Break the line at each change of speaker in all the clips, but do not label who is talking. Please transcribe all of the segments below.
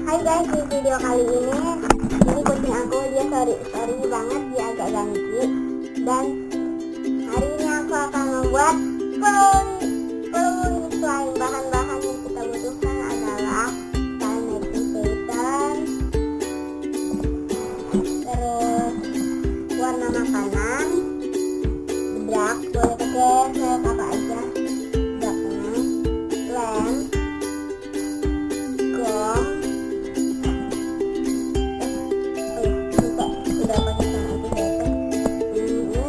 Hai guys, di video kali ini kucing aku dia sorry banget, dia agak ganggu. Dan hari ini aku akan membuat peluit slime. Bahan-bahan yang kita butuhkan adalah slime making pattern, terus warna makanan, bedak, boleh pakai merek apa aja bedaknya, lem, gom,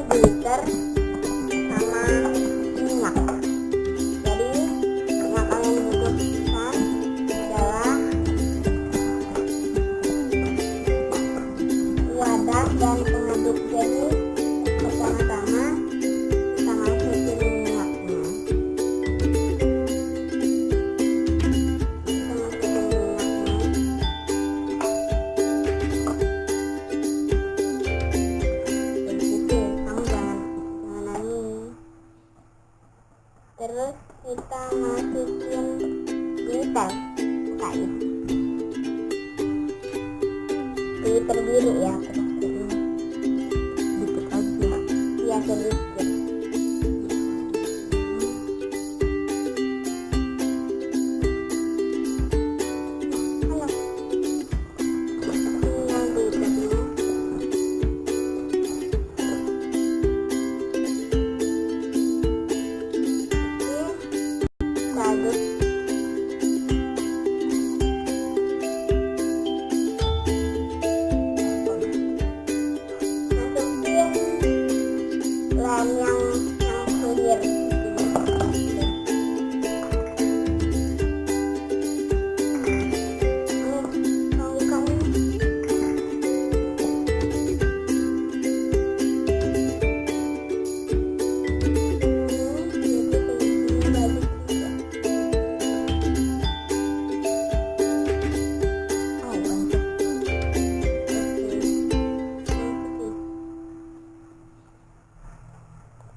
glitter, sama minyak. Jadi yang kalian butuhkan adalah wadah dan pengaduk. Jadi pertama-tama kita masukin minyaknya. Terus kita masukin glitter kain, glitter biru ya, aku pakai dikit aja, ya sedikit.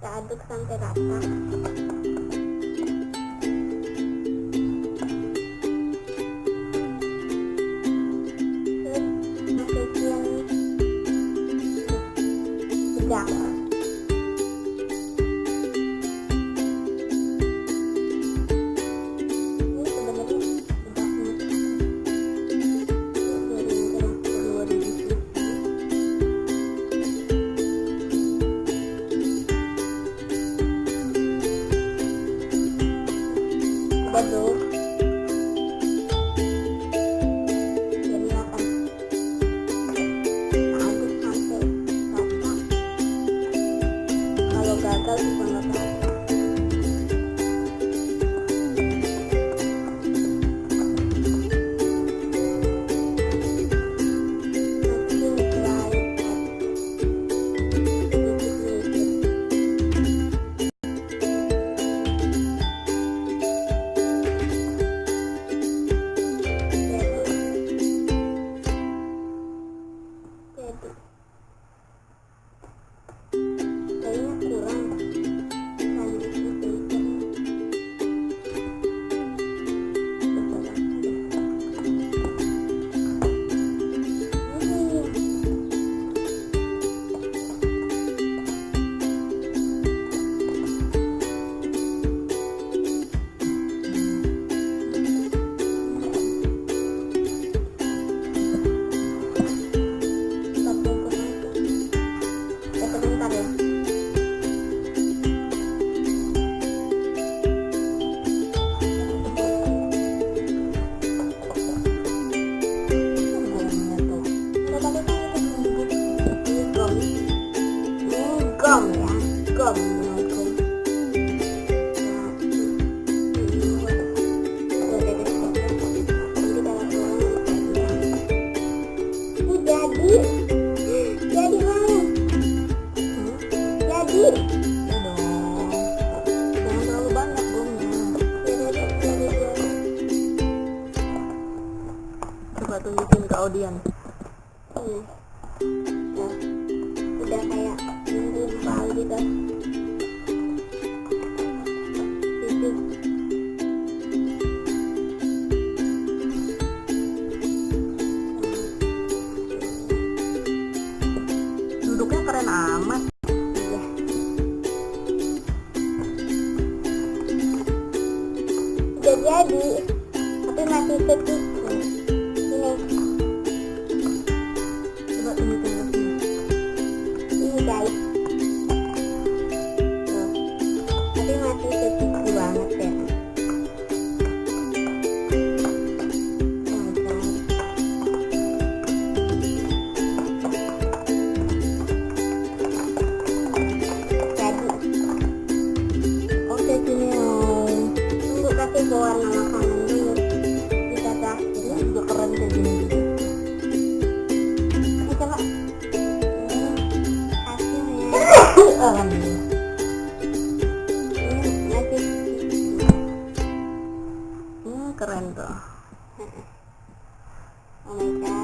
Kita aduk sampai rata. Terus masukin bedak. Ini sebenarnya bedaknya aduk. Jadi akan aduk sampai rata. Kalau gagal bisa nggak apa-apa. Coba tunjukin ke audiens. Nah, udah kayak gumpal gitu. masih sedikit. Ini coba ini guys. Tuh. Tapi masih sedikit banget ya. Kasih pewarna makanan dulu, bisa plastik ya, juga keren kayak gini. Coba hasilnya. Alhamdulillah. Masih keren tuh. Oh my god.